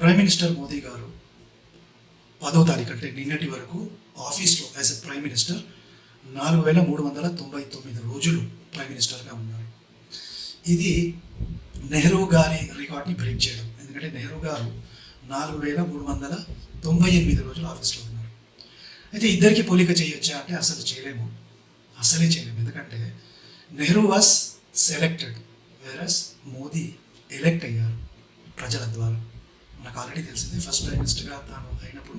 Prime minister Modi గారు 10వ తారీఖు అంటే నిన్నటి వరకు ఆఫీస్లో యాజ్ ఎ ప్రైమ్ మినిస్టర్ 4399 రోజులు ప్రైమ్ మినిస్టర్గా ఉన్నారు. ఇది నెహ్రూ గారి రికార్డ్ని బ్రేక్ చేయడం. ఎందుకంటే నెహ్రూ గారు 4398 రోజులు ఆఫీస్లో ఉన్నారు. అయితే ఇద్దరికి పోలిక చేయొచ్చా అంటే అసలు చేయలేము, అసలే చేయలేము. ఎందుకంటే Nehru was selected, whereas Modi elect అయ్యారు ప్రజల ద్వారా. మనకు ఆల్రెడీ తెలిసిందే, ఫస్ట్ ప్రైమ్ మినిస్టర్గా తాను అయినప్పుడు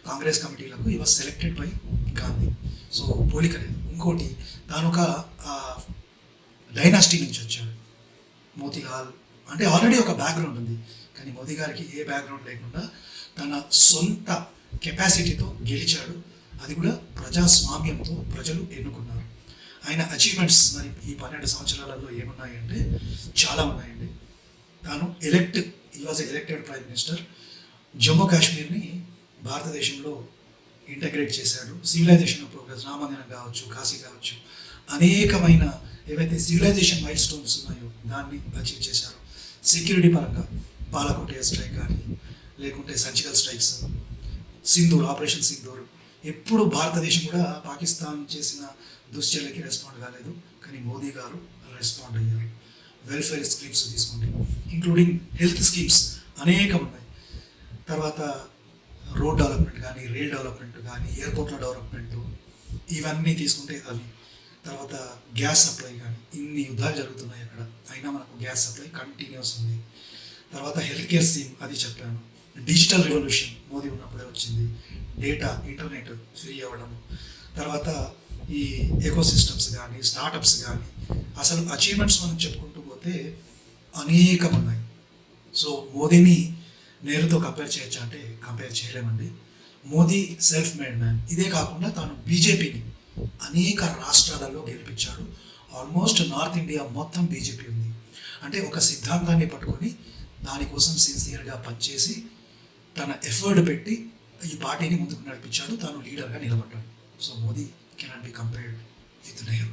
కాంగ్రెస్ కమిటీలకు ఈ was selected by Gandhi. So పోలిక లేదు. ఇంకోటి, తాను ఒక డైనాసిటీ నుంచి వచ్చాడు. మోతీలాల్ అంటే ఆల్రెడీ ఒక బ్యాక్గ్రౌండ్ ఉంది, కానీ మోదీ గారికి ఏ బ్యాక్గ్రౌండ్ లేకుండా తన సొంత కెపాసిటీతో గెలిచాడు. అది కూడా ప్రజాస్వామ్యంతో ప్రజలు ఎన్నుకున్నారు. ఆయన అచీవ్మెంట్స్ మరి ఈ 12 సంవత్సరాలలో ఏమున్నాయంటే చాలా ఉన్నాయండి. తాను ఈ was elected prime minister. Jammu కాశ్మీర్ని భారతదేశంలో ఇంటగ్రేట్ చేశాడు. సివిలైజేషన్ ప్రోగ్రెస్, రామమందిరం కావచ్చు, కాశీ కావచ్చు, అనేకమైన ఏవైతే సివిలైజేషన్ మైల్ స్టోన్స్ ఉన్నాయో దాన్ని అచీవ్ చేశారు. సెక్యూరిటీ పరంగా బాలాకోట్ ఎయిర్ స్ట్రైక్ కానీ, లేకుంటే సర్జికల్ స్ట్రైక్స్, ఆపరేషన్ సింధూర్. ఎప్పుడు భారతదేశం కూడా పాకిస్తాన్ చేసిన దుశ్చర్యకి రెస్పాండ్ కాలేదు, కానీ మోదీ గారు రెస్పాండ్ అయ్యారు. వెల్ఫేర్ స్కీమ్స్ తీసుకోండి, ఇంక్లూడింగ్ హెల్త్ స్కీమ్స్ అనేకం ఉన్నాయి. తర్వాత రోడ్ డెవలప్మెంట్ కానీ, రైల్ డెవలప్మెంట్ కానీ, ఎయిర్పోర్ట్ల డెవలప్మెంట్, ఇవన్నీ తీసుకుంటే అవి. తర్వాత గ్యాస్ సప్లై కానీ, ఇన్ని యుద్ధాలు జరుగుతున్నాయి అక్కడ, అయినా మనకు గ్యాస్ సప్లై కంటిన్యూస్ ఉంది. తర్వాత హెల్త్ కేర్ స్కీమ్, అది చెప్పాను. డిజిటల్ రెవల్యూషన్ మోదీ ఉన్నప్పుడే వచ్చింది. డేటా, ఇంటర్నెట్ ఫ్రీ అవ్వడం. తర్వాత ఈ ఎకోసిస్టమ్స్ కానీ, స్టార్టప్స్ కానీ, అసలు అచీవ్మెంట్స్ మనం చెప్పుకుంటూ పోతే అనేకం ఉన్నాయి. సో మోదీని నెహ్రూతో కంపేర్ చేయొచ్చా అంటే కంపేర్ చేయలేమండి. Modi self made man. ఇదే కాకుండా తాను బీజేపీని అనేక రాష్ట్రాలలో గెలిపించాడు. ఆల్మోస్ట్ నార్త్ ఇండియా మొత్తం బీజేపీ ఉంది. అంటే ఒక సిద్ధాంతాన్ని పట్టుకొని దానికోసం సిన్సియర్గా పనిచేసి తన ఎఫర్ట్ పెట్టి ఈ పార్టీని ముందుకు నడిపించాడు. తాను లీడర్గా నిలబడ్డాడు. So Modi cannot be compared with Nehru.